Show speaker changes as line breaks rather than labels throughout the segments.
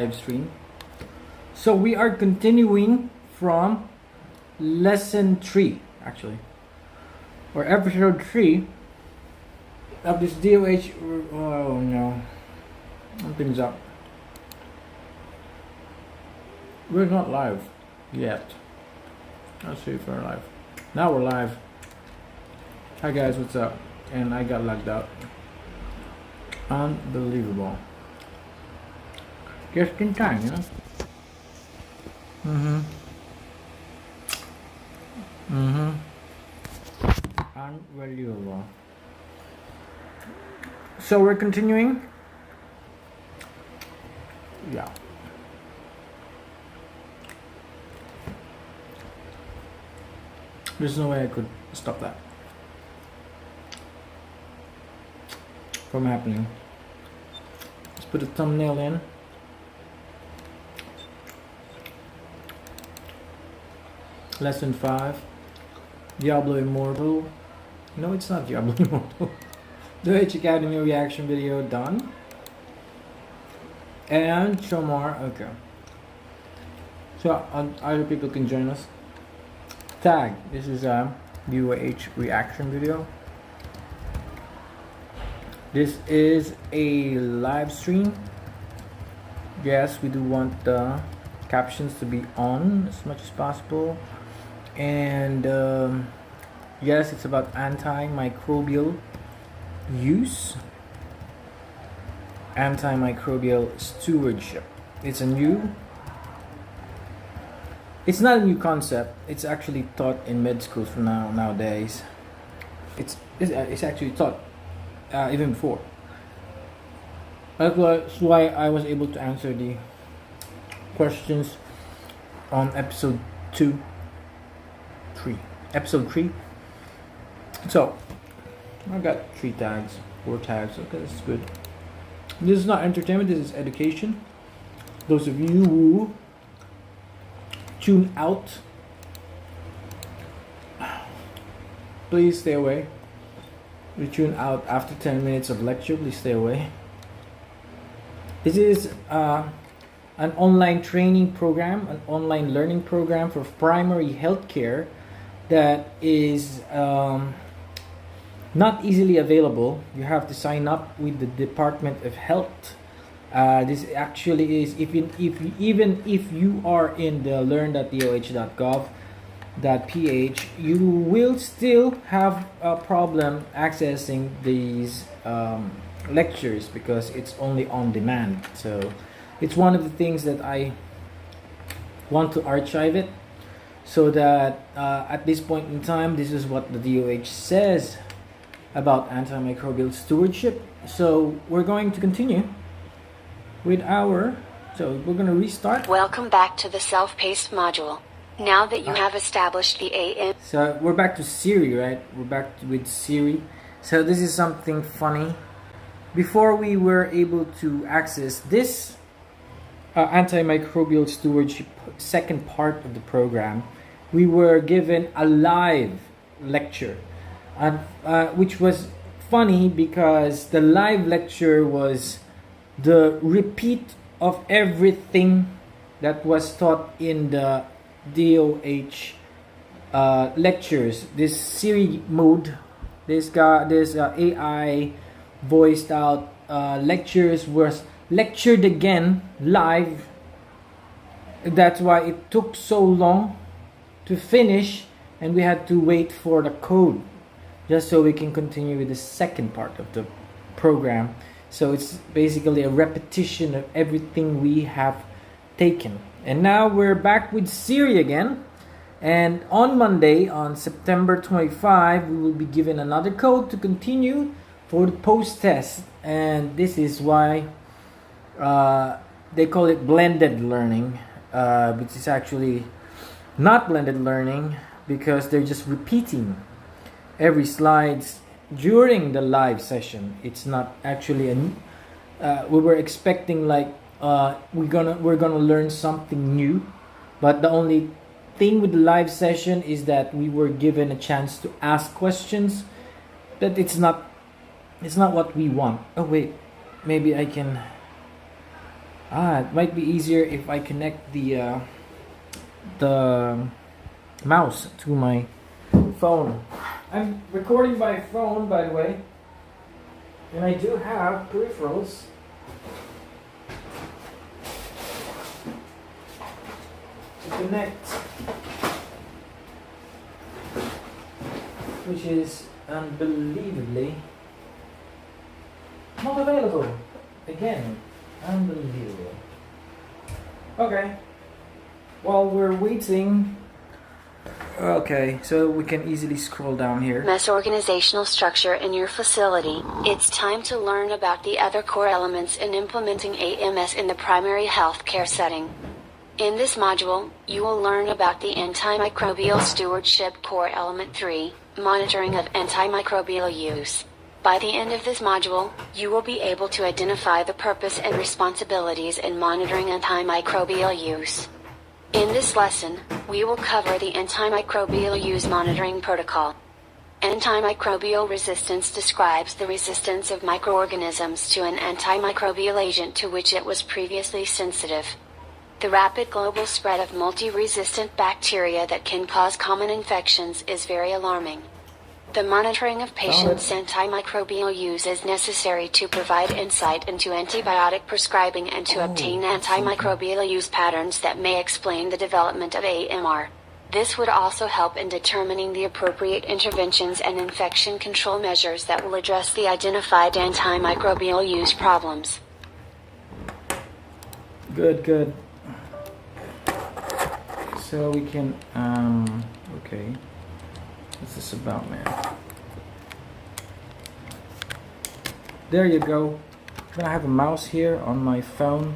live stream. So we are continuing from lesson 3 actually, or episode 3 of this DOH. Oh no, something's up. We're not live yet. Let's see if we're live. Now we're live. Hi guys, what's up? And I got logged out. Unbelievable. Just in time, you know? Unbelievable. So we're continuing. Yeah. There's no way I could stop that from happening. Let's put a thumbnail in. Lesson 5, Diablo Immortal. No, it's not Diablo Immortal. DOH Academy reaction video done. And show more. Okay. So other people can join us. Tag. This is a DOH reaction video. This is a live stream. Yes, we do want the captions to be on as much as possible. And yes, it's about antimicrobial use, antimicrobial stewardship. It's not a new concept. It's actually taught in med schools for nowadays. It's actually taught even before. That's why I was able to answer the questions on episode 3. So I got 3 tags, 4 tags. Okay, that's good. This is not entertainment, this is education. Those of you who tune out, please stay away. We tune out after 10 minutes of lecture, please stay away. This is an online training program, an online learning program for primary healthcare that is not easily available. You have to sign up with the Department of Health. This actually is even if you are in the learn.doh.gov.ph, you will still have a problem accessing these lectures because it's only on demand. So it's one of the things that I want to archive it, so that at this point in time, this is what the DOH says about antimicrobial stewardship. So we're going to continue with so we're going to restart.
Welcome back to the self-paced module. Now that you have established the AM.
So we're back to Siri, right? We're back with Siri. So this is something funny. Before we were able to access this antimicrobial stewardship second part of the program, we were given a live lecture, and which was funny because the live lecture was the repeat of everything that was taught in the DOH lectures. This Siri mode, this AI voiced out lectures was lectured again live. That's why it took so long to finish, and we had to wait for the code just so we can continue with the second part of the program. So it's basically a repetition of everything we have taken. And now we're back with Siri again. And on Monday, on September 25, we will be given another code to continue for the post-test. And this is why they call it blended learning, which is actually not blended learning because they're just repeating every slides during the live session. It's not actually we were expecting like we're gonna learn something new, but the only thing with the live session is that we were given a chance to ask questions, but it's not what we want. Oh wait, maybe I can It might be easier if I connect the mouse to my phone. I'm recording by phone, by the way, and I do have peripherals. To connect, which is unbelievably not available. Again, unbelievable. Okay, while we're waiting, okay, so we can easily scroll down here.
AMS organizational structure in your facility. It's time to learn about the other core elements in implementing AMS in the primary health care setting. In this module, you will learn about the Antimicrobial Stewardship Core Element 3, monitoring of antimicrobial use. By the end of this module, you will be able to identify the purpose and responsibilities in monitoring antimicrobial use. In this lesson, we will cover the Antimicrobial Use Monitoring Protocol. Antimicrobial resistance describes the resistance of microorganisms to an antimicrobial agent to which it was previously sensitive. The rapid global spread of multi-resistant bacteria that can cause common infections is very alarming. The monitoring of patients' antimicrobial use is necessary to provide insight into antibiotic prescribing and to obtain antimicrobial use patterns that may explain the development of AMR. This would also help in determining the appropriate interventions and infection control measures that will address the identified antimicrobial use problems.
Good. So we can, okay. What's this about, man? There you go. I'm gonna have a mouse here on my phone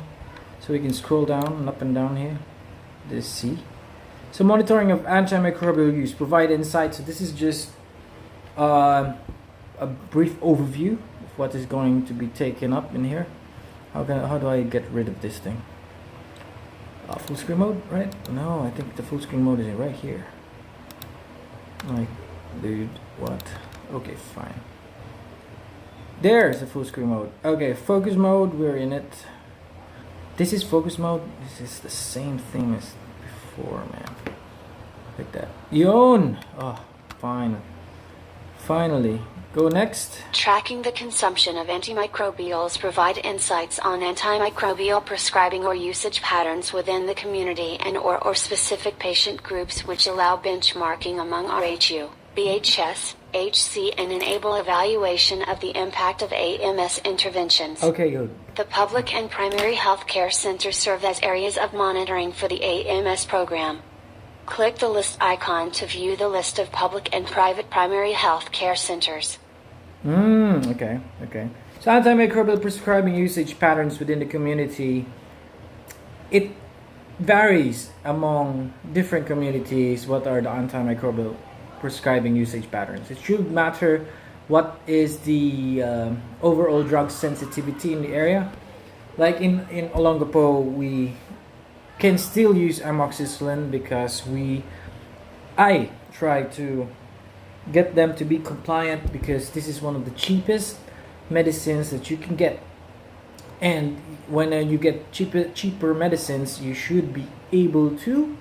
so we can scroll down and up and down here. This C. So monitoring of antimicrobial use, provide insight. So this is just a brief overview of what is going to be taken up in here. How do I get rid of this thing? Full screen mode, right? No, I think the full screen mode is right here. Like, dude, what? Okay, fine. There's the full screen mode. Okay, focus mode, we're in it. This is focus mode. This is the same thing as before, man. Like that. Yon! Oh, fine. Finally. Go next.
Tracking the consumption of antimicrobials provide insights on antimicrobial prescribing or usage patterns within the community and or specific patient groups, which allow benchmarking among RHU, BHS, HC and enable evaluation of the impact of AMS interventions.
Okay, good.
The public and primary health care centers serve as areas of monitoring for the AMS program. Click the list icon to view the list of public and private primary health care centers.
Okay. So antimicrobial prescribing usage patterns within the community, it varies among different communities. What are the antimicrobial prescribing usage patterns? It should matter what is the overall drug sensitivity in the area. Like in Olongapo, we can still use amoxicillin because I try to get them to be compliant because this is one of the cheapest medicines that you can get. And when you get cheaper medicines, you should be able to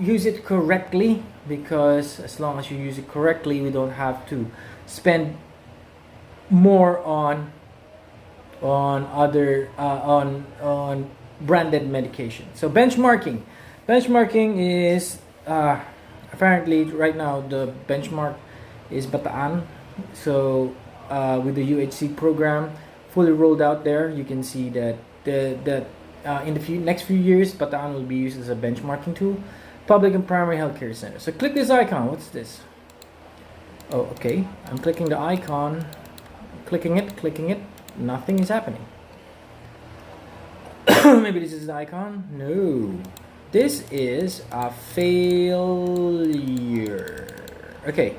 use it correctly, because as long as you use it correctly, we don't have to spend more on branded medication. So benchmarking is apparently right now the benchmark is Bataan. So with the UHC program fully rolled out there, you can see that in the next few years, Bataan will be used as a benchmarking tool. Public and primary healthcare center. So click this icon. What's this? Oh, okay. I'm clicking the icon, clicking it. Nothing is happening. Maybe this is the icon. No, this is a failure. Okay,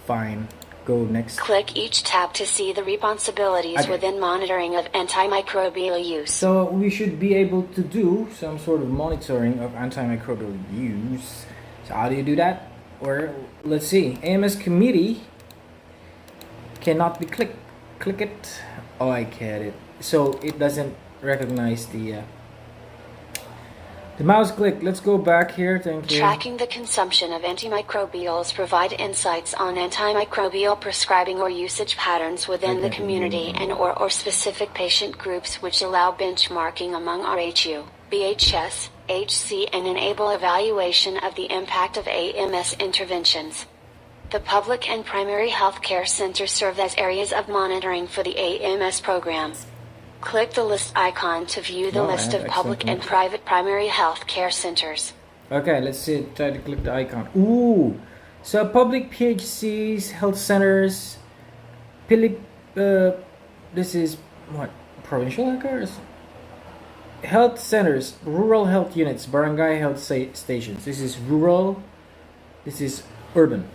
fine. Go next.
Click each tab to see the responsibilities within monitoring of antimicrobial use.
So we should be able to do some sort of monitoring of antimicrobial use. So how do you do that? Or let's see. AMS committee cannot be clicked. Click it. Oh, I get it. So it doesn't recognize the mouse click. Let's go back here. Thank you.
Tracking the consumption of antimicrobials provide insights on antimicrobial prescribing or usage patterns within the community and or specific patient groups, which allow benchmarking among RHU, BHS, HC, and enable evaluation of the impact of AMS interventions. The public and primary health care centers serve as areas of monitoring for the AMS program. Click the list icon to view the list of public and private primary health care centers.
Okay, let's see. Try to click the icon. Ooh, so public PHCs, health centers, this is what, provincial healthcare? Health centers, rural health units, barangay health stations. This is rural. This is urban.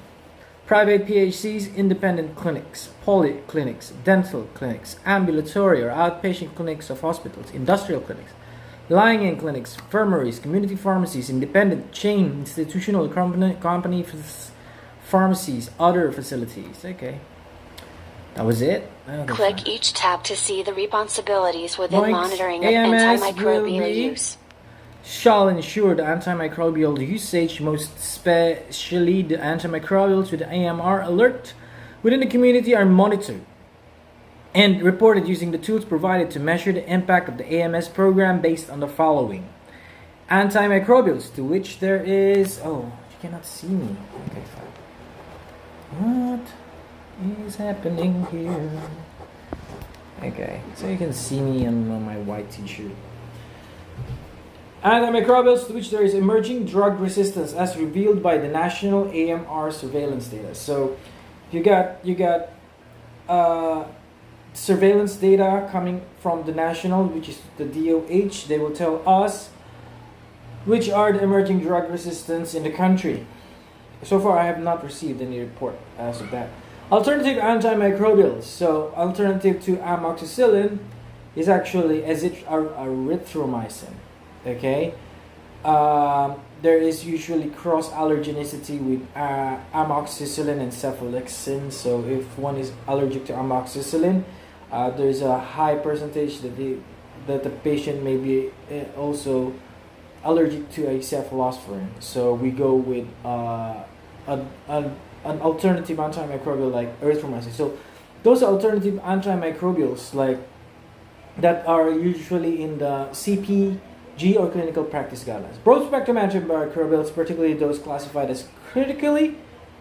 Private PHCs, independent clinics, polyclinics, dental clinics, ambulatory or outpatient clinics of hospitals, industrial clinics, lying-in clinics, infirmaries, community pharmacies, independent chain, institutional company pharmacies, other facilities. Okay. That was it.
Click each tab to see the responsibilities within monitoring of
AMS
antimicrobial use.
Shall ensure the antimicrobial usage, most especially the antimicrobials with the AMR alert within the community, are monitored and reported using the tools provided to measure the impact of the AMS program based on the following. Antimicrobials, to which there is... Oh, you cannot see me. Okay, fine. What is happening here? Okay, so you can see me on my white t-shirt. Antimicrobials, to which there is emerging drug resistance as revealed by the national AMR surveillance data. So you got surveillance data coming from the national, which is the DOH. They will tell us which are the emerging drug resistance in the country. So far, I have not received any report as of that. Alternative antimicrobials. So alternative to amoxicillin is actually azithromycin. Okay, there is usually cross-allergenicity with amoxicillin and cephalexin. So if one is allergic to amoxicillin, there's a high percentage that the patient may be also allergic to a cephalosporin. So we go with an alternative antimicrobial like erythromycin. So those alternative antimicrobials like that are usually in the CPG or clinical practice guidelines. Broad-spectrum antimicrobials, particularly those classified as critically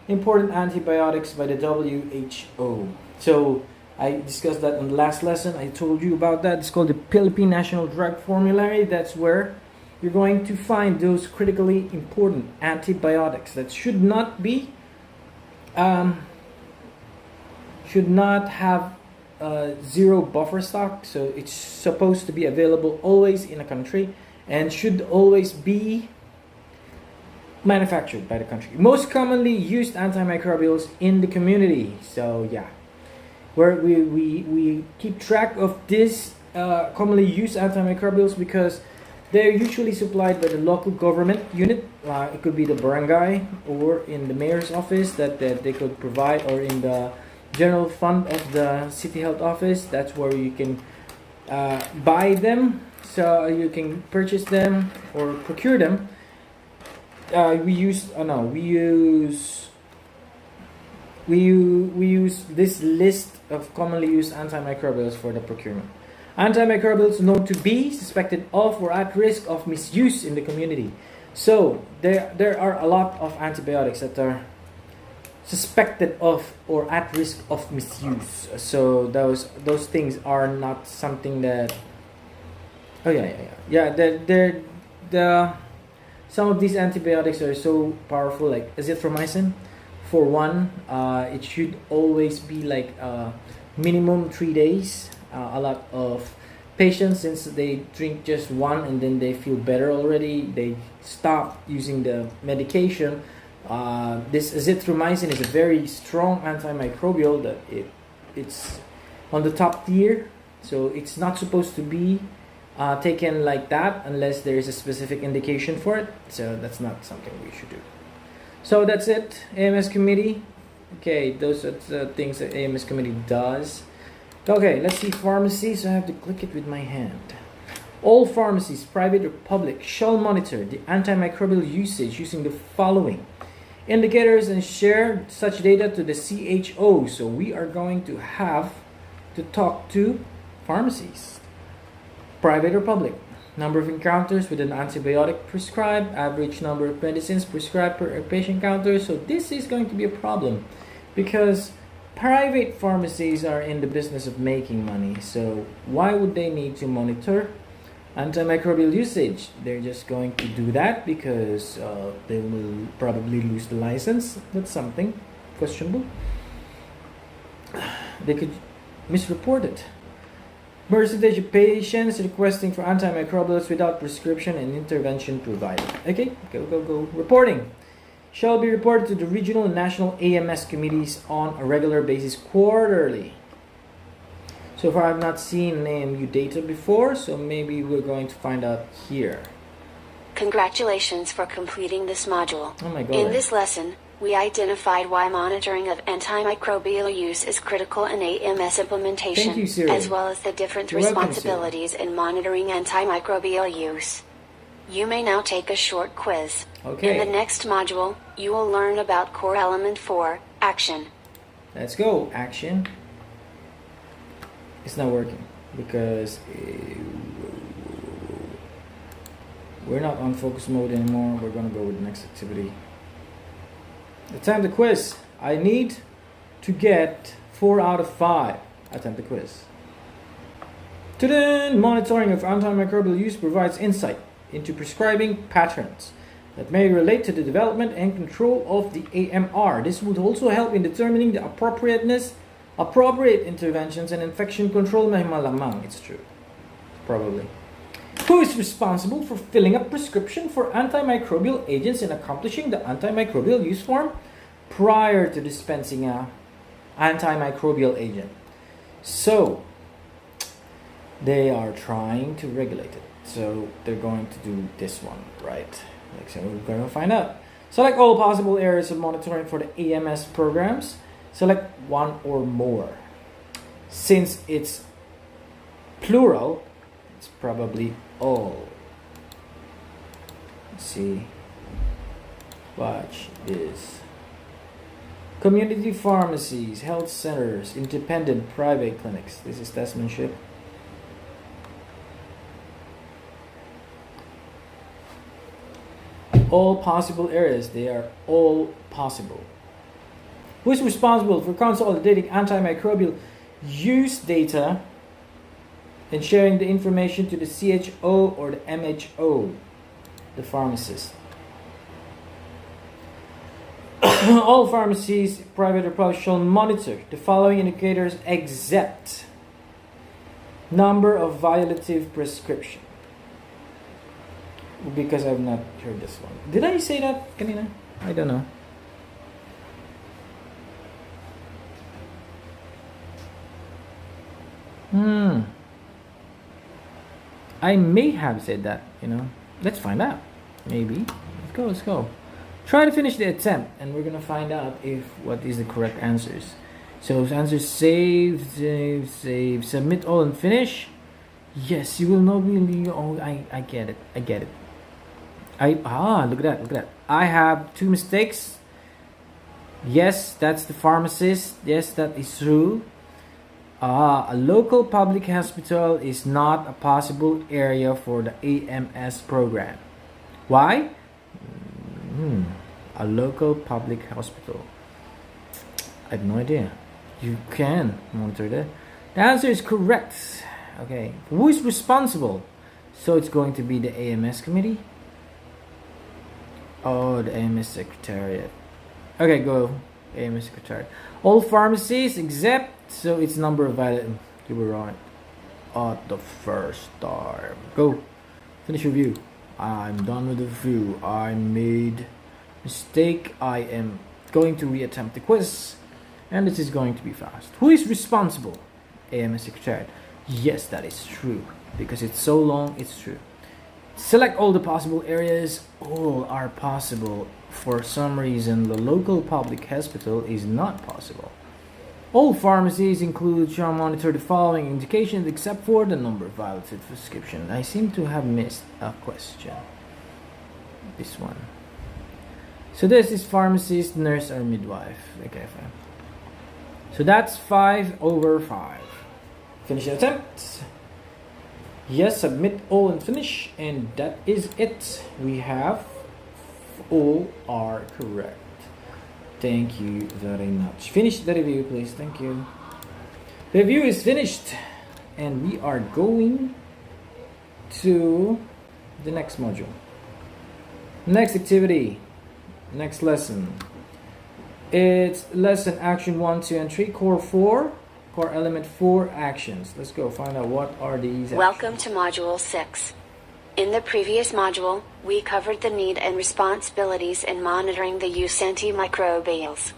important antibiotics by the WHO. So I discussed that in the last lesson. I told you about that. It's called the Philippine National Drug Formulary. That's where you're going to find those critically important antibiotics that should not have zero buffer stock. So it's supposed to be available always in a country and should always be manufactured by the country. Most commonly used antimicrobials in the community. So yeah, where we keep track of this commonly used antimicrobials because they're usually supplied by the local government unit. It could be the barangay or in the mayor's office that they could provide, or in the general fund of the city health office. That's where you can buy them, so you can purchase them or procure them. We use this list of commonly used antimicrobials for the procurement. Antimicrobials known to be suspected of or at risk of misuse in the community. So there are a lot of antibiotics that are suspected of or at risk of misuse. So those things are not something that. Oh yeah. Some of these antibiotics are so powerful, like azithromycin. For one, it should always be like minimum 3 days. A lot of patients, since they drink just one and then they feel better already, they stop using the medication. This azithromycin is a very strong antimicrobial that it's on the top tier, so it's not supposed to be taken like that unless there is a specific indication for it. So that's not something we should do. So that's it, AMS committee. Okay, those are the things that AMS committee does. Okay, let's see pharmacy. So I have to click it with my hand. All pharmacies, private or public, shall monitor the antimicrobial usage using the following indicators and share such data to the CHO. So we are going to have to talk to pharmacies, private or public. Number of encounters with an antibiotic prescribed, average number of medicines prescribed per patient counter. So this is going to be a problem because private pharmacies are in the business of making money. So why would they need to monitor antimicrobial usage? They're just going to do that because they will probably lose the license. That's something questionable. They could misreport it. Percentage of patients requesting for antimicrobials without prescription and intervention provided. Okay, go. Reporting shall be reported to the regional and national AMS committees on a regular basis quarterly. So far, I've not seen AMU data before, so maybe we're going to find out here.
Congratulations for completing this module.
Oh my God.
In this lesson, we identified why monitoring of antimicrobial use is critical in AMS implementation,
Thank you, Siri.
as well as the different
You're welcome,
responsibilities in monitoring antimicrobial use. You may now take a short quiz.
Okay.
In the next module, you will learn about core element 4, action.
Let's go. Action. It's not working because we're not on focus mode anymore. We're gonna go with the next activity. Attempt the quiz. I need to get 4 out of 5. Attempt the quiz. Today, monitoring of antimicrobial use provides insight into prescribing patterns that may relate to the development and control of the AMR. This would also help in determining the appropriate interventions and infection control. Malamang, it's true. Probably. Who is responsible for filling a prescription for antimicrobial agents and accomplishing the antimicrobial use form prior to dispensing an antimicrobial agent? So, they are trying to regulate it. So, they're going to do this one, right? So, we're going to find out. Select all possible areas of monitoring for the AMS programs. Select one or more. Since it's plural, it's probably all. Let's see. Watch this. Community pharmacies, health centers, independent private clinics. This is testmanship. All possible areas. They are all possible. Who is responsible for consolidating antimicrobial use data and sharing the information to the CHO or the MHO, the pharmacist? All pharmacies, private or public, shall monitor the following indicators except number of violative prescription. Because I've not heard this one. Did I say that kanina? I don't know. I may have said that, Let's find out. Maybe. Let's go. Try to finish the attempt and we're gonna find out what is the correct answers. So answers save, submit all and finish. Yes, you will know really. Oh, I get it. Look at that. I have 2 mistakes. Yes, that's the pharmacist. Yes, that is true. A local public hospital is not a possible area for the AMS program. Why? A local public hospital. I have no idea. You can monitor that. The answer is correct. Okay. Who is responsible? So it's going to be the AMS committee. Oh, the AMS secretariat. Okay, go. AMS secretariat. All pharmacies except. So it's number of violated. You were right at the first time. Go. Finish review. I'm done with the review. I made mistake. I am going to reattempt the quiz. And this is going to be fast. Who is responsible? AMS secretariat. Yes, that is true. Because it's so long, it's true. Select all the possible areas. All are possible. For some reason, the local public hospital is not possible. All pharmacies include shall monitor the following indications except for the number of vials of prescription. I seem to have missed a question. This one. So this is pharmacist, nurse, or midwife. Okay, fine. So that's 5/5. Finish the attempt. Yes, submit all and finish, and that is it. We have all are correct. Thank you very much. Finish the review, please. Thank you. The review is finished, and we are going to the next module. Next activity, next lesson. It's lesson action 1, 2, and 3, core 4, core element 4 actions. Let's go find out what are these actions.
Welcome to Module 6. In the previous module, we covered the need and responsibilities in monitoring the use of antimicrobials.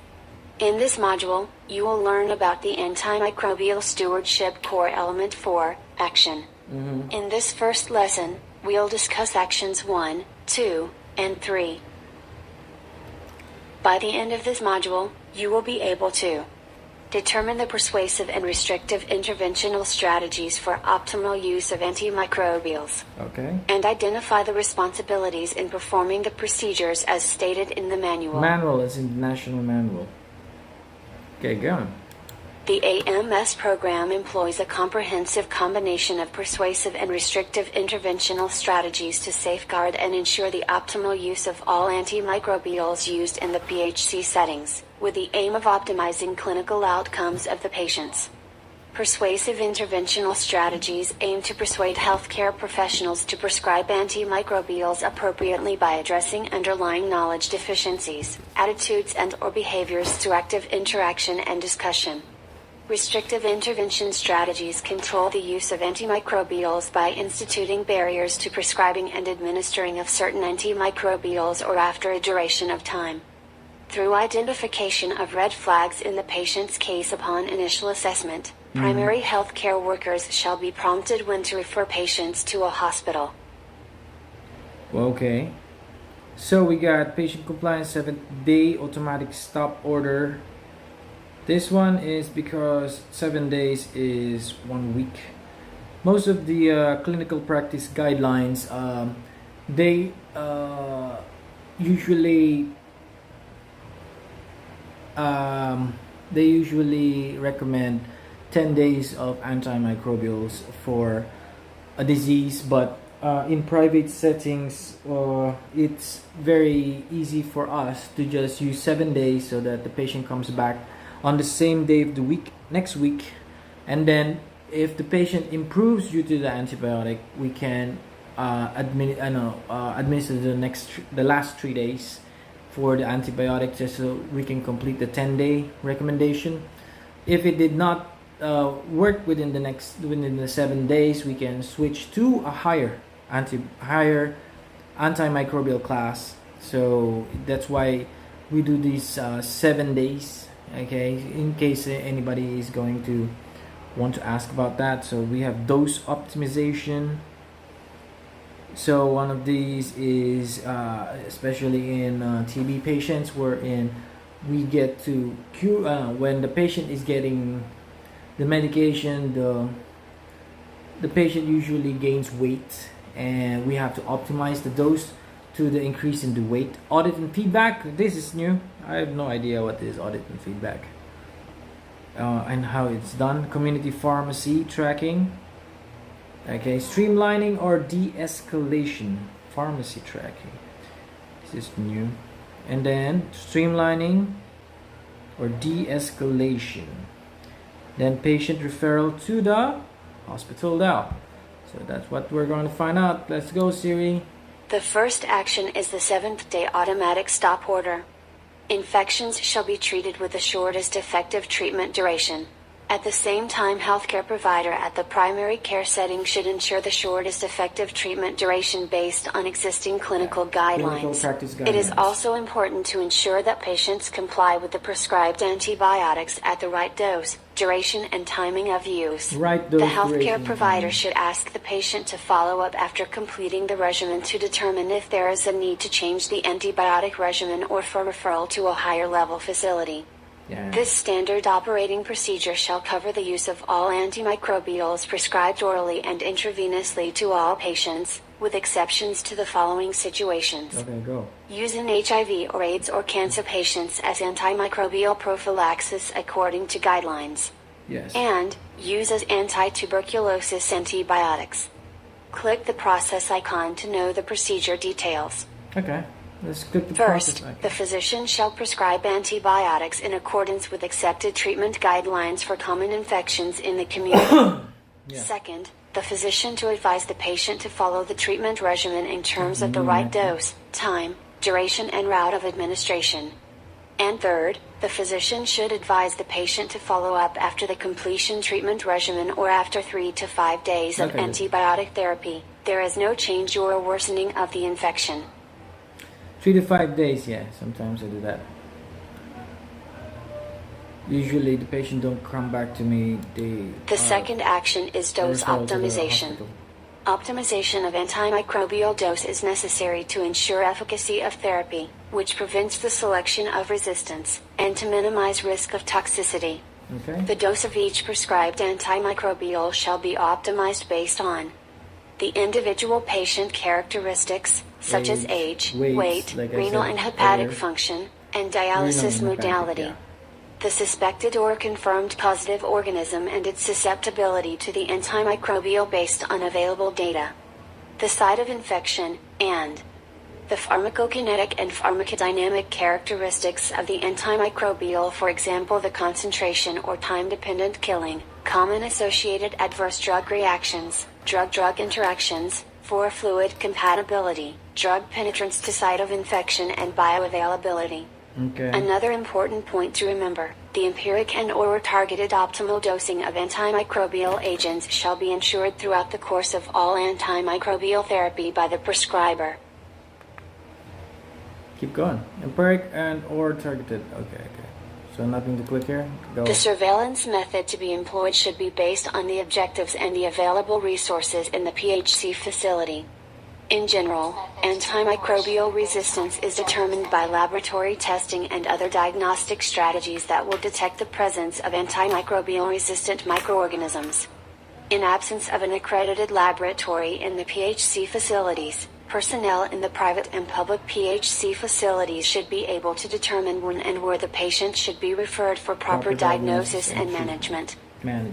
In this module, you will learn about the Antimicrobial Stewardship core element 4 action. In this first lesson, we'll discuss actions 1, 2, and 3. By the end of this module, you will be able to determine the persuasive and restrictive interventional strategies for optimal use of antimicrobials.
Okay.
And identify the responsibilities in performing the procedures as stated in the manual.
Manual is in the national manual. Okay, go on.
The AMS program employs a comprehensive combination of persuasive and restrictive interventional strategies to safeguard and ensure the optimal use of all antimicrobials used in the PHC settings, with the aim of optimizing clinical outcomes of the patients. Persuasive interventional strategies aim to persuade healthcare professionals to prescribe antimicrobials appropriately by addressing underlying knowledge deficiencies, attitudes and/or behaviors through active interaction and discussion. Restrictive intervention strategies control the use of antimicrobials by instituting barriers to prescribing and administering of certain antimicrobials or after a duration of time. Through identification of red flags in the patient's case upon initial assessment, primary healthcare workers shall be prompted when to refer patients to a hospital.
Okay. So we got patient compliance 7th day automatic stop order. This one is because 7 days is 1 week. Most of the clinical practice guidelines, they usually recommend 10 days of antimicrobials for a disease, but in private settings, it's very easy for us to just use 7 days so that the patient comes back on the same day of the week, next week, and then if the patient improves due to the antibiotic, we can administer the last 3 days for the antibiotic, just so we can complete the 10-day recommendation. If it did not work within the 7 days, we can switch to a higher antimicrobial class. So that's why we do these 7 days. Okay, in case anybody is going to want to ask about that. So we have dose optimization. So one of these is especially in TB patients, wherein we get to cure when the patient is getting the medication, the patient usually gains weight, and we have to optimize the dose to the increase in the weight. Audit and feedback, this is new. I have no idea what is audit and feedback and how it's done. Community pharmacy tracking. Okay, streamlining or de-escalation pharmacy tracking. This is new. And then streamlining or de-escalation. Then patient referral to the hospital now. So that's what we're going to find out. Let's go, Siri.
The first action is the 7th day automatic stop order. Infections shall be treated with the shortest effective treatment duration. At the same time, healthcare provider at the primary care setting should ensure the shortest effective treatment duration based on existing clinical guidelines. It is also important to ensure that patients comply with the prescribed antibiotics at the right dose, duration, and timing of use. The healthcare provider should ask the patient to follow up after completing the regimen to determine if there is a need to change the antibiotic regimen or for referral to a higher level facility.
Yeah.
This standard operating procedure shall cover the use of all antimicrobials prescribed orally and intravenously to all patients, with exceptions to the following situations.
Okay, go.
Use in HIV or AIDS or cancer patients as antimicrobial prophylaxis according to guidelines.
Yes.
And use as anti-tuberculosis antibiotics. Click the process icon to know the procedure details.
Okay. Let's click the
First,
process icon.
the physician shall prescribe antibiotics in accordance with accepted treatment guidelines for common infections in the community.
Yeah.
Second, the physician to advise the patient to follow the treatment regimen in terms of the right dose, time, duration, and route of administration. And third, the physician should advise the patient to follow up after the completion treatment regimen or after 3 to 5 days of
Okay.
antibiotic therapy. There is no change or worsening of the infection.
3 to 5 days, yeah. Sometimes I do that. Usually the patient don't come back to me.
The second action is dose
referred to the
optimization.
hospital.
Optimization of antimicrobial dose is necessary to ensure efficacy of therapy, which prevents the selection of resistance, and to minimize risk of toxicity.
Okay.
The dose of each prescribed antimicrobial shall be optimized based on the individual patient characteristics, such as age, weight,
like I
renal
said
and hepatic
earlier.
function, and
Renal
dialysis
and hepatic,
modality.
yeah.
The suspected or confirmed causative organism and its susceptibility to the antimicrobial based on available data. The site of infection, and the pharmacokinetic and pharmacodynamic characteristics of the antimicrobial, for example the concentration or time-dependent killing, common associated adverse drug reactions, drug-drug interactions, for fluid compatibility, drug penetrance to site of infection, and bioavailability.
Okay.
Another important point to remember, the empiric and/or targeted optimal dosing of antimicrobial agents shall be ensured throughout the course of all antimicrobial therapy by the prescriber.
Keep going. Empiric and or targeted. Okay. So nothing to click here. Go.
The surveillance method to be employed should be based on the objectives and the available resources in the PHC facility. In general, antimicrobial resistance is determined by laboratory testing and other diagnostic strategies that will detect the presence of antimicrobial resistant microorganisms. In absence of an accredited laboratory in the PHC facilities, personnel in the private and public PHC facilities should be able to determine when and where the patient should be referred for proper diagnosis and management.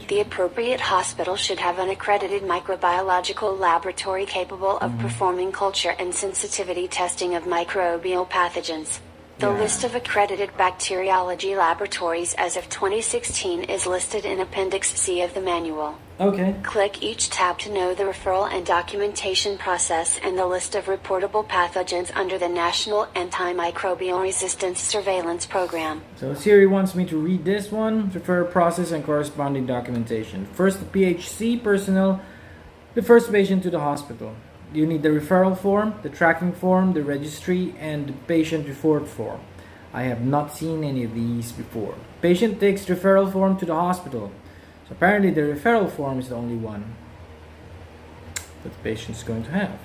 The appropriate hospital should have an accredited microbiological laboratory capable of performing culture and sensitivity testing of microbial pathogens. The list of accredited bacteriology laboratories as of 2016 is listed in Appendix C of the manual.
Okay.
Click each tab to know the referral and documentation process and the list of reportable pathogens under the National Antimicrobial Resistance Surveillance Program.
So Siri wants me to read this one, refer process and corresponding documentation. First, the PHC personnel, the first patient to the hospital. You need the referral form, the tracking form, the registry, and the patient report form. I have not seen any of these before. Patient takes referral form to the hospital. So apparently the referral form is the only one that the patient is going to have.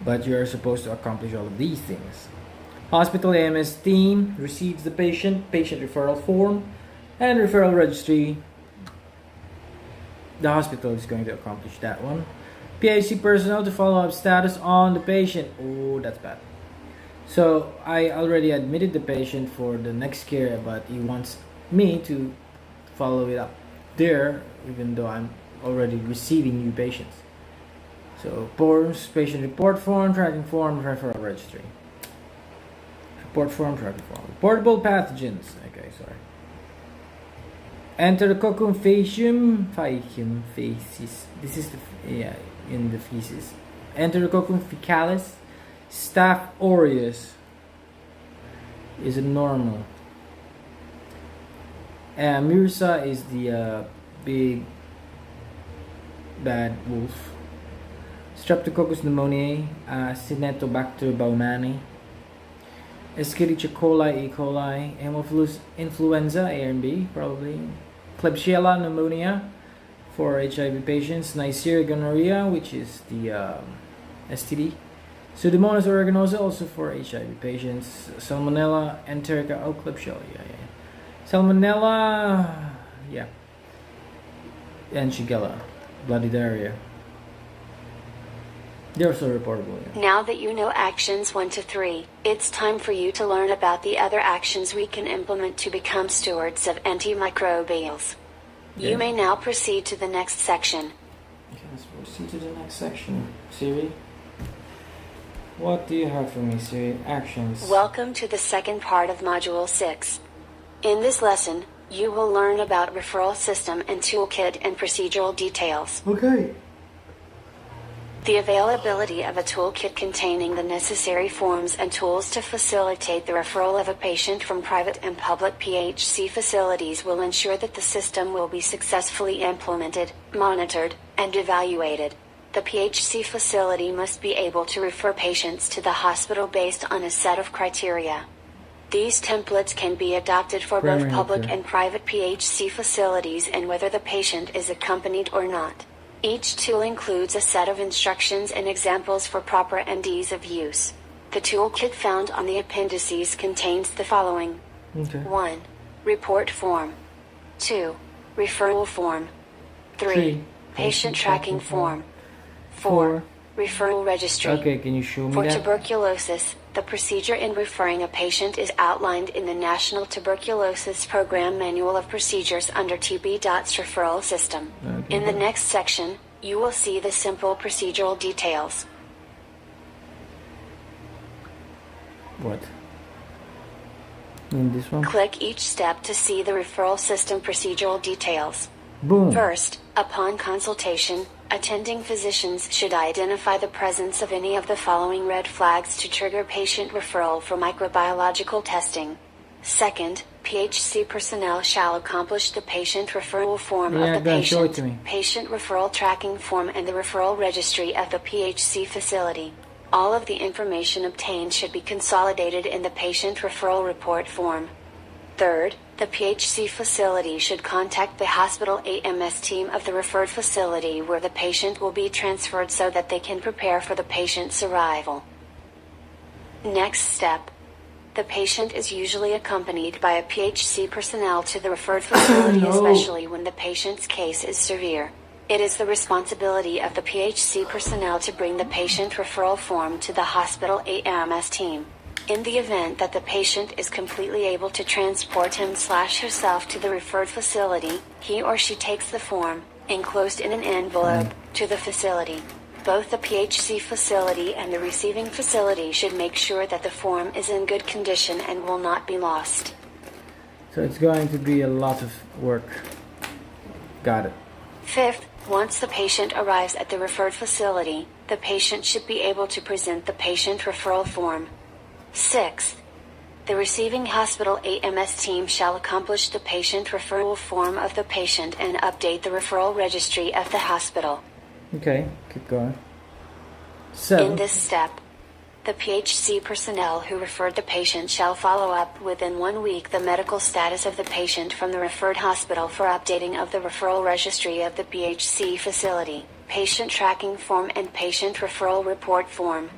But you're supposed to accomplish all of these things. Hospital AMS team receives the patient referral form, and referral registry. The hospital is going to accomplish that one. PHC personnel to follow up status on the patient. Oh, that's bad. So I already admitted the patient for the next care, but he wants me to follow it up there, even though I'm already receiving new patients. So forms, patient report form, tracking form, referral registry. Report form, tracking form. Reportable pathogens. Okay, sorry. Enterococcus faeces. This is in the feces. Enterococcus fecalis. Staph aureus is a normal. MRSA is the big bad wolf. Streptococcus pneumoniae, Acinetobacter baumannii, Escherichia coli, E. coli, Haemophilus influenza, A and B, probably, Klebsiella pneumonia for HIV patients, Neisseria gonorrhea, which is the STD, Pseudomonas aeruginosa, also for HIV patients, Salmonella enterica, oh, Klebsiella, yeah. Salmonella, yeah, and Shigella, bloody diarrhea. They're also reportable. Yeah.
Now that you know actions 1 to 3, it's time for you to learn about the other actions we can implement to become stewards of antimicrobials. You may now proceed to the next section.
Okay, let's proceed to the next section. Siri, what do you have for me, Siri? Actions.
Welcome to the second part of Module 6. In this lesson, you will learn about referral system and toolkit and procedural details.
Okay.
The availability of a toolkit containing the necessary forms and tools to facilitate the referral of a patient from private and public PHC facilities will ensure that the system will be successfully implemented, monitored, and evaluated. The PHC facility must be able to refer patients to the hospital based on a set of criteria. These templates can be adopted for both public and private PHC facilities and whether the patient is accompanied or not. Each tool includes a set of instructions and examples for proper and ease of use. The toolkit found on the appendices contains the following. 1. Report form. 2. Referral form. 3. Patient tracking form. 4. Referral registry.
Okay, can you show me
For
that?
tuberculosis, the procedure in referring a patient is outlined in the National Tuberculosis Program Manual of Procedures under TB.'s referral system.
Okay.
In the next section, you will see the simple procedural details.
What? In this one?
Click each step to see the referral system procedural details.
Boom.
First, upon consultation, attending physicians should identify the presence of any of the following red flags to trigger patient referral for microbiological testing. Second, PHC personnel shall accomplish the patient referral form of the
show it to
patient,
me.
patient referral tracking form and the referral registry of the PHC facility. All of the information obtained should be consolidated in the patient referral report form. Third, the PHC facility should contact the hospital AMS team of the referred facility where the patient will be transferred so that they can prepare for the patient's arrival. Next step. The patient is usually accompanied by a PHC personnel to the referred facility, especially when the patient's case is severe. It is the responsibility of the PHC personnel to bring the patient referral form to the hospital AMS team. In the event that the patient is completely able to transport him/herself to the referred facility, he or she takes the form, enclosed in an envelope, to the facility. Both the PHC facility and the receiving facility should make sure that the form is in good condition and will not be lost.
So it's going to be a lot of work. Got it.
Fifth, once the patient arrives at the referred facility, the patient should be able to present the patient referral form. Sixth, the receiving hospital AMS team shall accomplish the patient referral form of the patient and update the referral registry of the hospital.
Okay, keep going.
In
7.
this step, the PHC personnel who referred the patient shall follow up within 1 week the medical status of the patient from the referred hospital for updating of the referral registry of the PHC facility, patient tracking form and patient referral report form.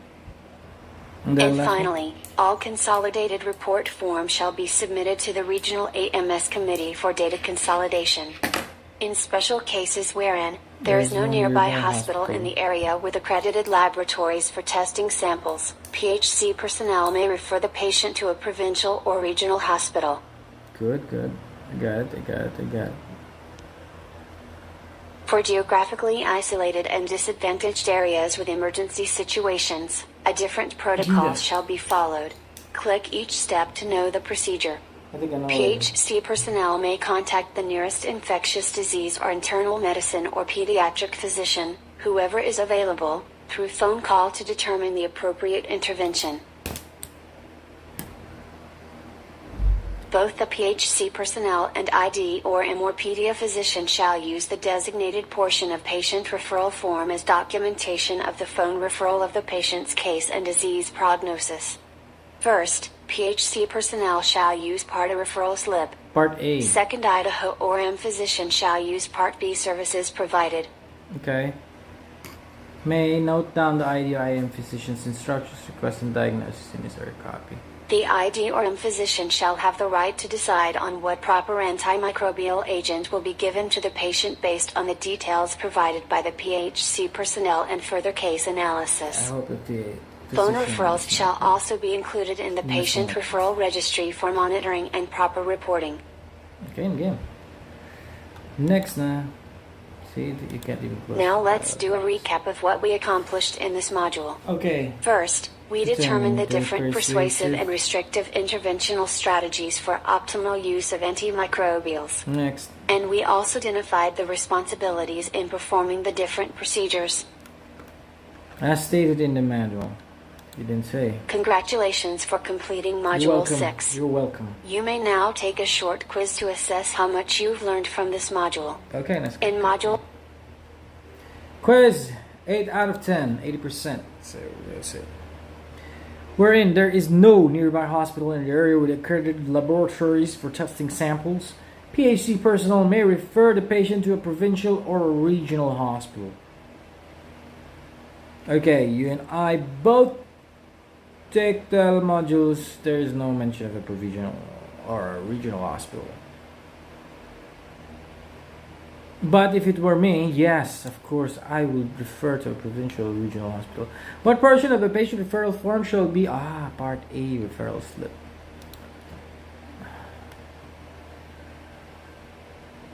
And finally, all consolidated report forms shall be submitted to the Regional AMS Committee for data consolidation. In special cases wherein there is no nearby hospital in the area with accredited laboratories for testing samples, PHC personnel may refer the patient to a provincial or regional hospital.
Good. I got it.
For geographically isolated and disadvantaged areas with emergency situations, a different protocol shall be followed. Click each step to know the procedure.
I think I know.
PHC personnel may contact the nearest infectious disease or internal medicine or pediatric physician, whoever is available, through phone call to determine the appropriate intervention. Both the PHC personnel and ID or MORpedia physician shall use the designated portion of patient referral form as documentation of the phone referral of the patient's case and disease prognosis. First, PHC personnel shall use Part A referral slip.
Part A.
Second, Idaho or M physician shall use Part B services provided.
Okay. May note down the ID or IM physician's instructions, request, and diagnosis in his or her copy.
The ID or physician shall have the right to decide on what proper antimicrobial agent will be given to the patient based on the details provided by the PHC personnel and further case
I
analysis.
hope that the
Phone
physician
referrals
is
shall
not-
also be included in the patient referral registry for monitoring and proper reporting.
Okay, game. Next now. See, you can't even close.
Now let's do a recap of what we accomplished in this module.
Okay.
First, we determined the different persuasive
persuasive
and restrictive interventional strategies for optimal use of antimicrobials.
Next.
And we also identified the responsibilities in performing the different procedures.
As stated in the manual. You didn't say.
Congratulations for completing
You're
Module
welcome.
6.
You're welcome.
You may now take a short quiz to assess how much you've learned from this module.
Okay, let's go.
In Module
Quiz 8 out of 10, 80%. So that's it. Wherein there is no nearby hospital in the area with accredited laboratories for testing samples, PHC personnel may refer the patient to a provincial or a regional hospital. Okay, you and I both take the modules. There is no mention of a provincial or a regional hospital. But if it were me, yes, of course, I would refer to a provincial or regional hospital. What portion of the patient referral form shall be? Part A, referral slip.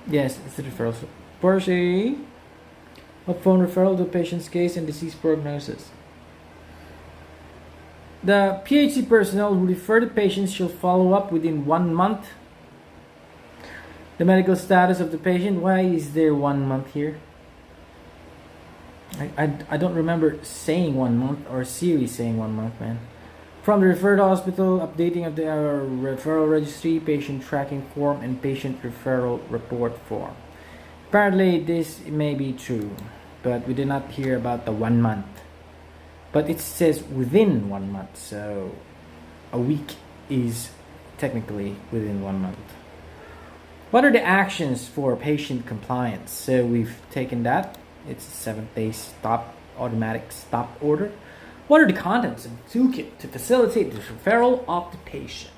Yes, it's the referral slip. Part A, of phone referral to patient's case and disease prognosis. The PHC personnel who refer the patients shall follow up within 1 month. The medical status of the patient. Why is there 1 month here? I don't remember saying 1 month or Siri saying 1 month, man. From the referred hospital, updating of the referral registry, patient tracking form, and patient referral report form. Apparently, this may be true, but we did not hear about the 1 month. But it says within 1 month, so a week is technically within 1 month. What are the actions for patient compliance? So we've taken that. It's a 7-day automatic stop order. What are the contents of the toolkit to facilitate the referral of the patient?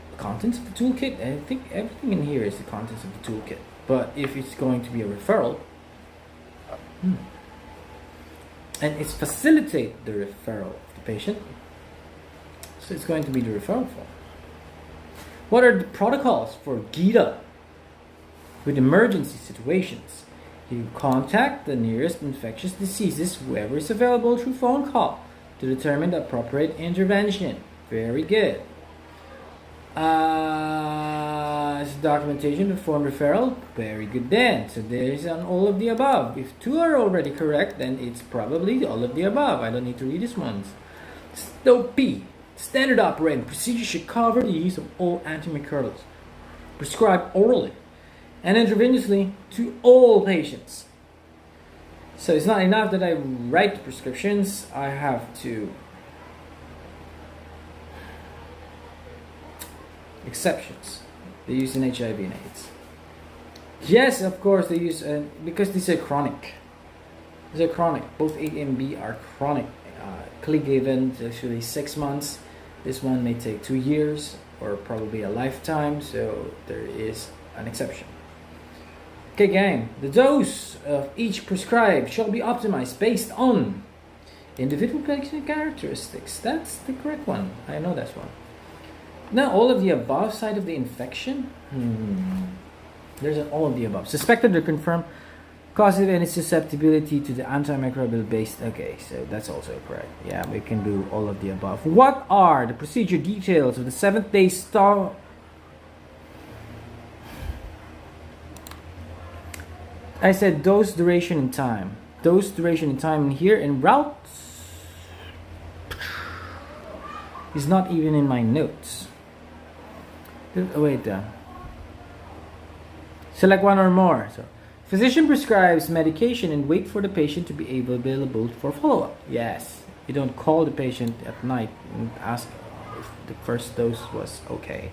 The contents of the toolkit? I think everything in here is the contents of the toolkit. But if it's going to be a referral, and it's facilitate the referral of the patient, so it's going to be the referral form. What are the protocols for GITA with emergency situations? You contact the nearest infectious diseases, whoever is available, through phone call to determine the appropriate intervention. Very good. Documentation of form referral. Very good then. So there's an all of the above. If 2 are already correct, then it's probably all of the above. I don't need to read these ones. So P. Standard operating procedure should cover the use of all antimicrobials prescribed orally and intravenously to all patients. So it's not enough that I write prescriptions. I have to exceptions. They use in HIV and AIDS. Yes, of course they use because these are chronic. These are chronic. Both A and B are chronic. Given actually 6 months. This one may take 2 years or probably a lifetime. So there is an exception. Okay, gang. The dose of each prescribed shall be optimized based on individual patient characteristics. That's the correct one. I know that's one. Now, all of the above side of the infection. There's an all of the above. Suspected or confirmed cause of any susceptibility to the antimicrobial based. Okay, so that's also correct. Yeah, we can do all of the above. What are the procedure details of the 7th-day stop? I said dose, duration, and time. Dose, duration, and time in here, and routes is not even in my notes. Wait, select one or more. So, physician prescribes medication and wait for the patient to be available for follow-up. Yes, you don't call the patient at night and ask if the first dose was okay.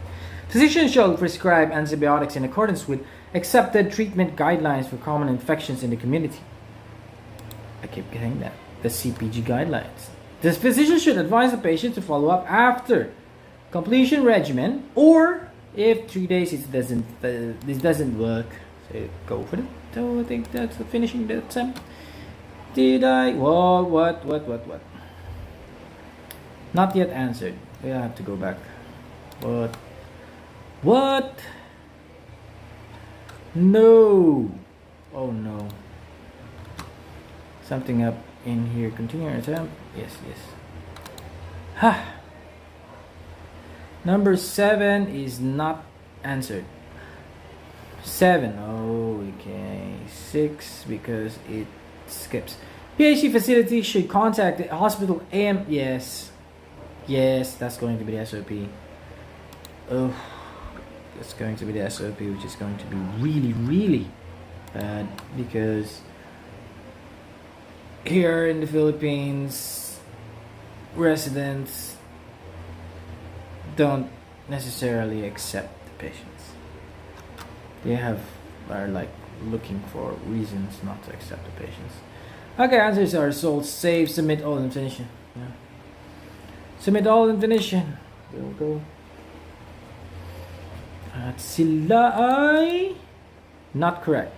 Physician shall prescribe antibiotics in accordance with accepted treatment guidelines for common infections in the community. I keep getting that. The CPG guidelines. The physician should advise the patient to follow up after completion regimen, or if 3 days this doesn't work, so go for it. So I think that's the finishing the attempt. Did I? Whoa, what? Not yet answered. We have to go back. What? No. Oh no. Something up in here. Continue attempt. Yes. Ha. Number 7 is not answered. 7. Oh, okay. 6 because it skips. PhD facility should contact the hospital AM. Yes, that's going to be the SOP. Oh, that's going to be the SOP, which is going to be really bad, because here in the Philippines, residents don't necessarily accept the patients. They are like looking for reasons not to accept the patients. Okay, answers are sold, save, submit all, and finish. Yeah. Submit all and finish. Go. At sila ay not correct.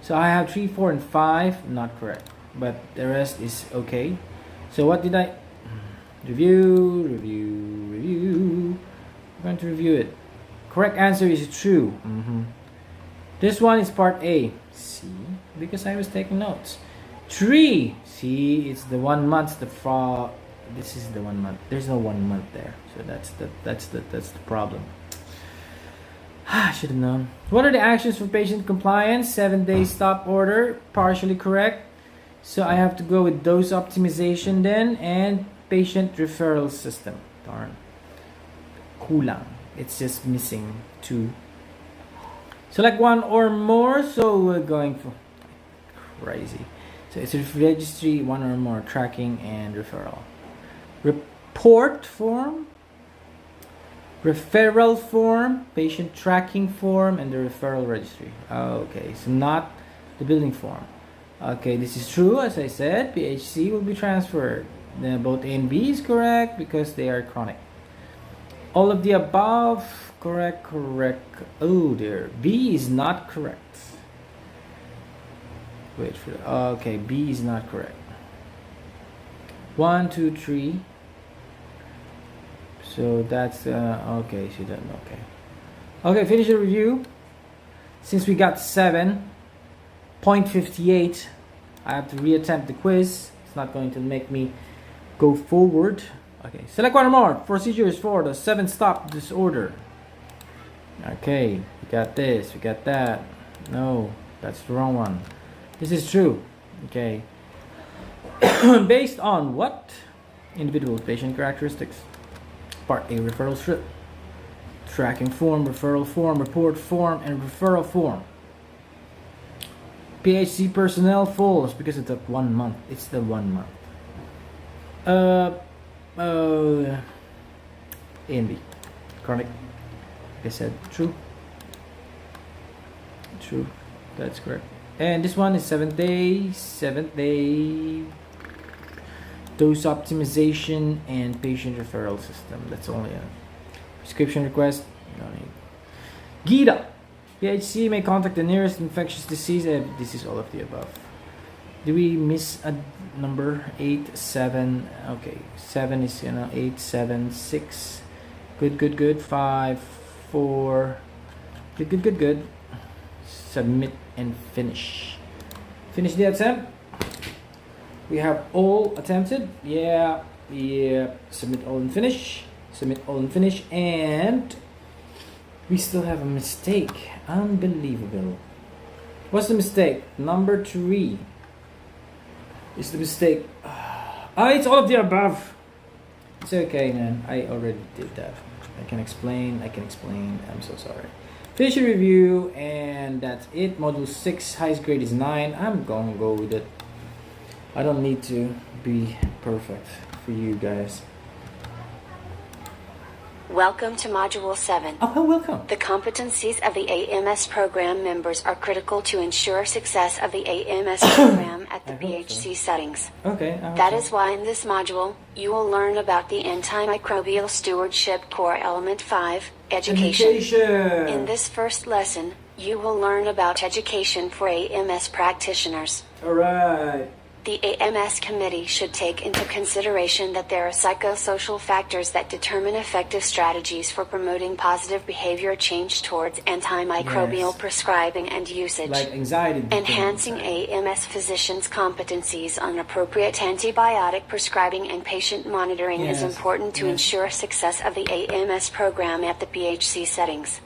So I have 3, 4, and 5 not correct, but the rest is okay. So what did I review? I'm going to review it. Correct answer is true. This one is part A. See, because I was taking notes. 3. See, it's the 1 month. This is the 1 month. There's no 1 month there, so that's the problem. I should have known. What are the actions for patient compliance? 7-day stop order, partially correct. So I have to go with dose optimization then, and patient referral system. Darn. Kulang. It's just missing 2. Select 1 or more. So we're going for crazy. So it's registry, 1 or more, tracking and referral. Report form, referral form, patient tracking form, and the referral registry. Okay, so not the billing form. Okay, this is true, as I said. PHC will be transferred. Then both A and B is correct because they are chronic. All of the above, correct. Oh dear, B is not correct. Wait for that. Okay, B is not correct. 1, 2, 3. So that's okay. She doesn't. Okay, finish the review. Since we got 7.58, I have to reattempt the quiz. It's not going to make me go forward. Okay, select 1 or more. Procedures for the 7-stop disorder. Okay, we got this, we got that. No, that's the wrong one. This is true. Okay. Based on what? Individual patient characteristics. Part A, referral strip. Tracking form, referral form, report form, and referral form. PHC personnel falls because it's at 1 month. It's the 1 month. A and B. Chronic. I said true. True. That's correct. And this one is 7th day. Dose optimization and patient referral system. That's only a prescription request. No need. GIDA. PHC may contact the nearest infectious disease. This is all of the above. Do we miss a number? 8, 7. Okay, 7 is 8, 7, 6. Good. 5, 4. Good. Submit and finish. Finish the attempt. We have all attempted. Yeah. Submit all and finish. And we still have a mistake. Unbelievable. What's the mistake? Number 3 is the mistake. It's all of the above. It's okay, man. I already did that. I can explain. I'm so sorry. Finish the review, and that's it. Module 6, highest grade is 9. I'm gonna go with it. I don't need to be perfect for you guys.
Welcome to Module 7.
Oh, welcome.
The competencies of the AMS program members are critical to ensure success of the AMS program at the PHC settings.
Okay.
That is why in this module, you will learn about the Antimicrobial Stewardship Core Element 5, Education. In this first lesson, you will learn about education for AMS practitioners.
Alright.
The AMS committee should take into consideration that there are psychosocial factors that determine effective strategies for promoting positive behavior change towards antimicrobial prescribing and usage.
Like anxiety.
Enhancing AMS physicians' competencies on appropriate antibiotic prescribing and patient monitoring is important to ensure success of the AMS program at the PHC settings.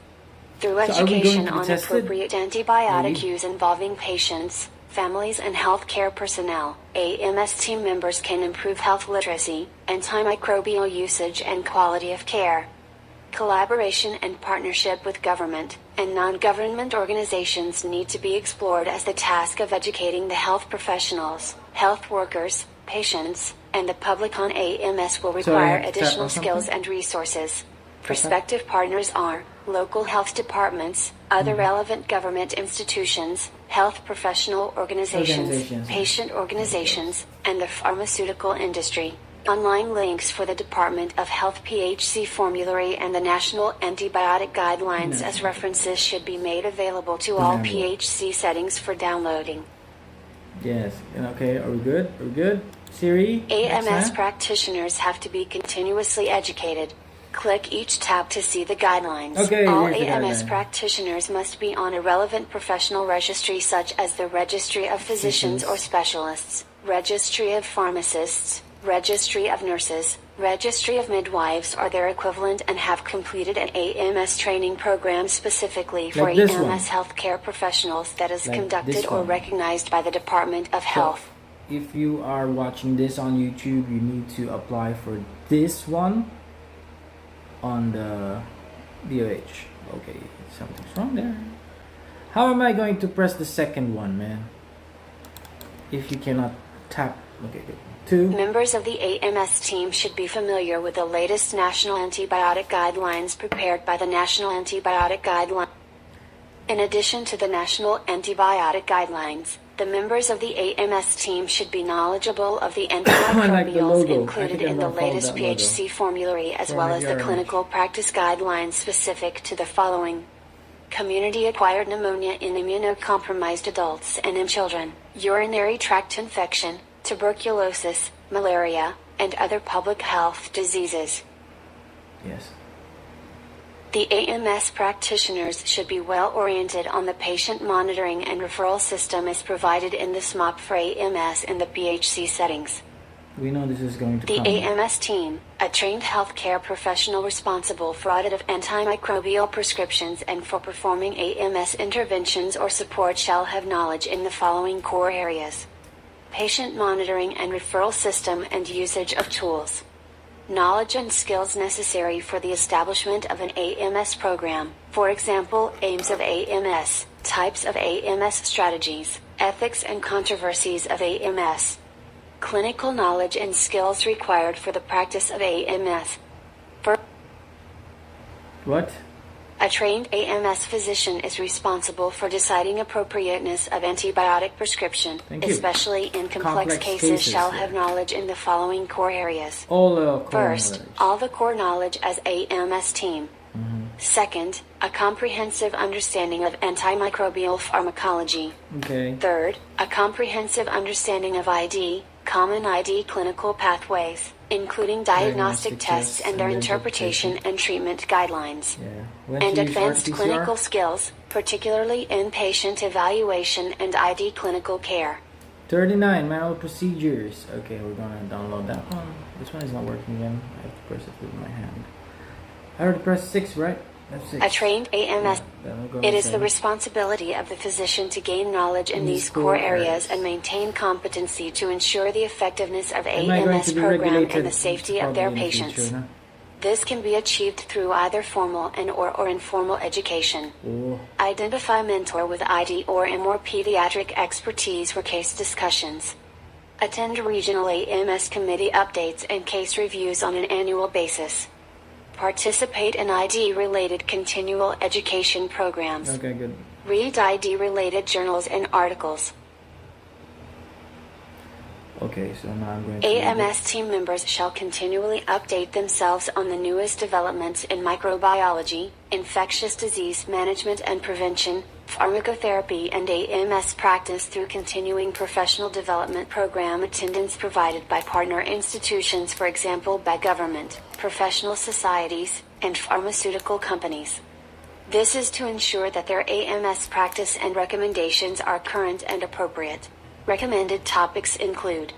Through education on appropriate antibiotic use involving patients, families and healthcare personnel, AMS team members can improve health literacy, antimicrobial usage and quality of care. Collaboration and partnership with government and non-government organizations need to be explored as the task of educating the health professionals, health workers, patients, and the public on AMS will require additional skills and resources. Prospective partners are local health departments, other relevant government institutions, health professional organizations, patient organizations, and the pharmaceutical industry. Online links for the Department of Health PHC formulary and the National Antibiotic Guidelines as references should be made available to all PHC settings for downloading.
Yes. Okay, are we good? Are we good? Siri?
AMS practitioners have to be continuously educated. Click each tab to see the guidelines. All AMS practitioners must be on a relevant professional registry such as the Registry of Physicians or Specialists, Registry of Pharmacists, Registry of Nurses, Registry of Midwives or their equivalent and have completed an AMS training program specifically for AMS healthcare professionals that is conducted or recognized by the Department of Health.
If you are watching this on YouTube, you need to apply for this one on the DOH. Okay, something's wrong there. How am I going to press the second one, man? If you cannot tap. Okay, good. 2.
Members of the AMS team should be familiar with the latest national antibiotic guidelines prepared by the National Antibiotic Guidelines. In addition to the National Antibiotic Guidelines, the members of the AMS team should be knowledgeable of the antimicrobials included in the latest PHC formulary as well as the clinical practice guidelines specific to the following: community-acquired pneumonia in immunocompromised adults and in children, urinary tract infection, tuberculosis, malaria, and other public health diseases.
Yes.
The AMS practitioners should be well oriented on the patient monitoring and referral system as provided in the SMOP for AMS in the PHC settings.
We know this is going to
The
come.
AMS team, a trained healthcare professional responsible for audit of antimicrobial prescriptions and for performing AMS interventions or support shall have knowledge in the following core areas: patient monitoring and referral system and usage of tools. Knowledge and skills necessary for the establishment of an AMS program, for example, aims of AMS, types of AMS strategies, ethics and controversies of AMS. Clinical knowledge and skills required for the practice of AMS.
What?
A trained AMS physician is responsible for deciding appropriateness of antibiotic prescription, especially in complex cases shall have knowledge in the following core areas. First, all the core knowledge as AMS team. Second, a comprehensive understanding of antimicrobial pharmacology. Third, a comprehensive understanding of ID, common ID clinical pathways, including diagnostic tests and their interpretation and treatment guidelines. And advanced clinical skills, particularly inpatient evaluation and ID clinical care.
39, manual procedures. Okay, we're gonna download that one. This one is not working again. I have to press it with my hand. I already pressed 6, right? That's 6.
A trained AMS. It is the responsibility of the physician to gain knowledge in these core areas and maintain competency to ensure the effectiveness of AMS program and the safety of their patients. This can be achieved through either formal and or informal education. Identify mentor with ID or more pediatric expertise for case discussions. Attend regional AMS committee updates and case reviews on an annual basis. Participate in ID-related continual education programs.
Okay, good.
Read ID-related journals and articles.
Okay, so now I'm going to
AMS team members shall continually update themselves on the newest developments in microbiology, infectious disease management and prevention, pharmacotherapy and AMS practice through continuing professional development program attendance provided by partner institutions, for example by government, professional societies, and pharmaceutical companies. This is to ensure that their AMS practice and recommendations are current and appropriate. Recommended topics include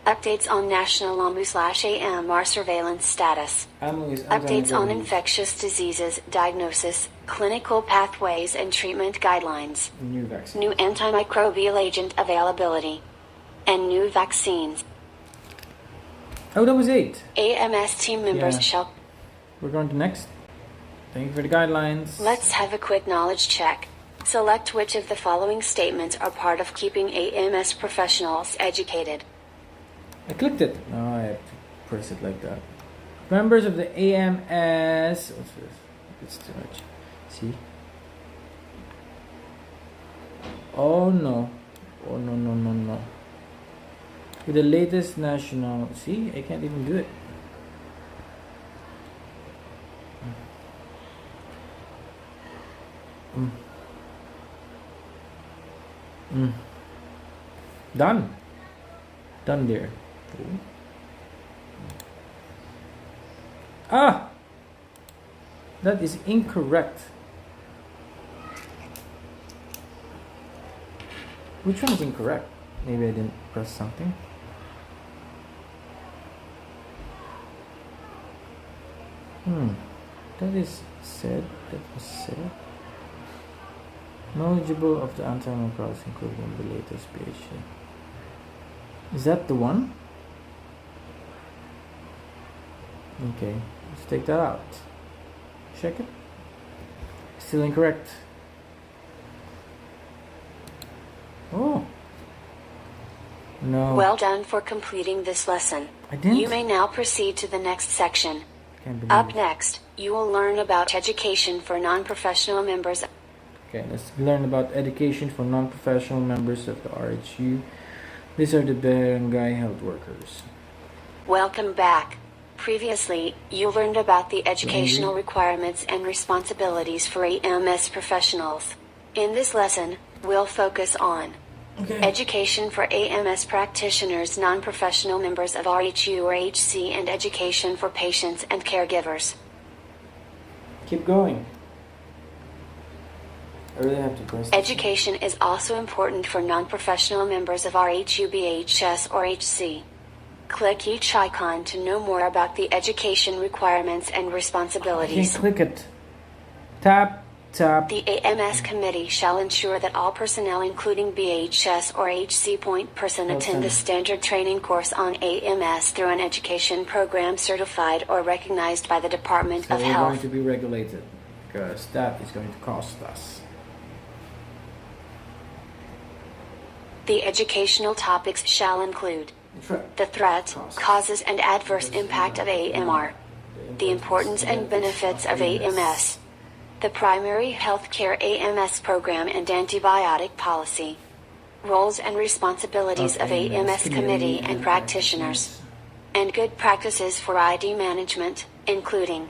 updates on national AMR surveillance status, updates on infectious diseases diagnosis, clinical pathways and treatment guidelines, new antimicrobial agent availability, and new vaccines.
Oh, that was 8.
AMS team members shall...
We're going to next. Thank you for the guidelines.
Let's have a quick knowledge check. Select which of the following statements are part of keeping AMS professionals educated.
I clicked it. No, I have to press it like that. Members of the AMS... What's this? It's too much. See? Oh no. Oh no, no, no, no. With the latest national... See? I can't even do it. Done. Done there. Okay. Ah! That is incorrect. Which one is incorrect? Maybe I didn't press something. That is said. That was said. Knowledgeable of the antimicrobial, including the latest PhD. Is that the one? Okay, let's take that out. Check it. Still incorrect. Oh. No.
Well done for completing this lesson.
I didn't.
You may now proceed to the next section.
Can't believe
Up
it.
next, you will learn about education for non-professional members.
Okay, let's learn about education for non-professional members of the RHU. These are the barangay health workers.
Welcome back. Previously, you learned about the educational requirements and responsibilities for AMS professionals. In this lesson, we'll focus on education for AMS practitioners, non-professional members of RHU or HC, and education for patients and caregivers.
Keep going. I really have to press this.
Education is also important for non-professional members of RHU, BHS, or HC. Click each icon to know more about the education requirements and
I
responsibilities.
can't click it. Tap, tap.
The AMS committee shall ensure that all personnel, including BHS or HC point person, attend the standard training course on AMS through an education program certified or recognized by the Department
So
of
we're
Health.
going to be regulated because that is going to cost us.
The educational topics shall include the threat, causes, and adverse impact of AMR, the importance and benefits of AMS, the primary healthcare AMS program and antibiotic policy, roles and responsibilities of AMS committee and practitioners, and good practices for ID management, including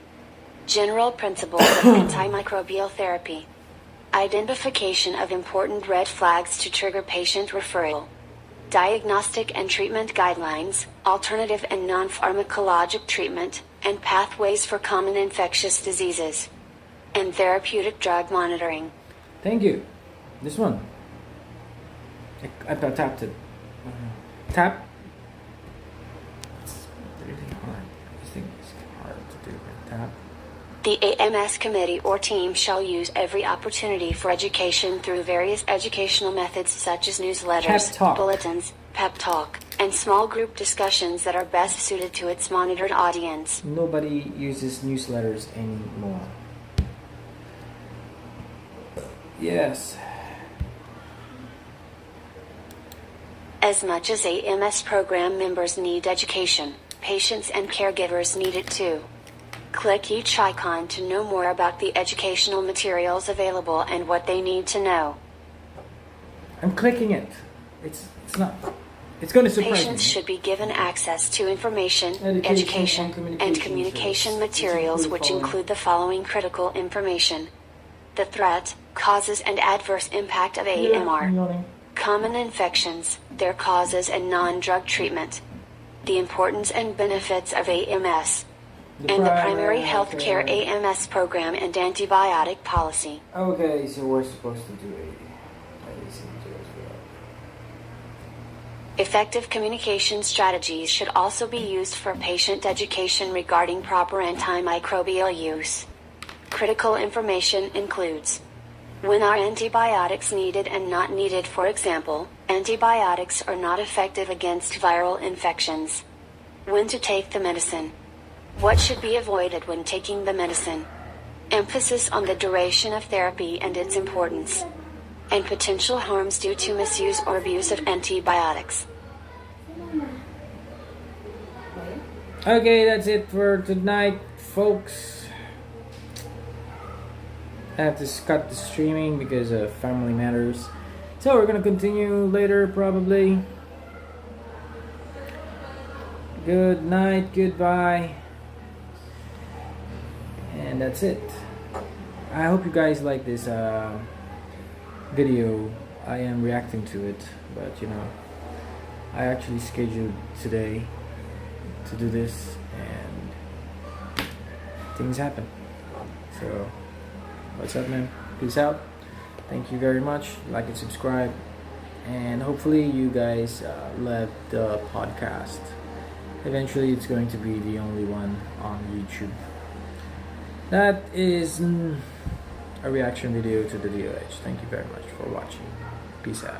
general principles of antimicrobial therapy, identification of important red flags to trigger patient referral, diagnostic and treatment guidelines, alternative and non-pharmacologic treatment, and pathways for common infectious diseases, and therapeutic drug monitoring.
Thank you. This one. I tapped it. Tap. It's really hard. I think it's hard to do. Tap.
The AMS committee or team shall use every opportunity for education through various educational methods such as newsletters,
Pep talk.
bulletins, pep talk, and small group discussions that are best suited to its monitored audience.
Nobody uses newsletters anymore. Yes.
As much as AMS program members need education, patients and caregivers need it too. Click each icon to know more about the educational materials available and what they need to know.
I'm clicking it. It's not. It's going to surprise me.
Patients should be given access to information, education, and communication materials which include the following critical information: the threat, causes, and adverse impact of AMR, common infections, their causes and non-drug treatment, the importance and benefits of AMS, and the primary health care AMS program and antibiotic policy.
Okay, so we're supposed to do it.
Effective communication strategies should also be used for patient education regarding proper antimicrobial use. Critical information includes: when are antibiotics needed and not needed? For example, antibiotics are not effective against viral infections. When to take the medicine. What should be avoided when taking the medicine? Emphasis on the duration of therapy and its importance. And potential harms due to misuse or abuse of antibiotics.
Okay, that's it for tonight, folks. I have to cut the streaming because of family matters. So we're gonna continue later, probably. Good night, goodbye. And that's it. I hope you guys like this video. I am reacting to it, but I actually scheduled today to do this and things happen. So what's up, man? Peace out. Thank you very much. Like and subscribe, and hopefully you guys love the podcast. Eventually it's going to be the only one on YouTube. That is a reaction video to the DOH. Thank you very much for watching. Peace out.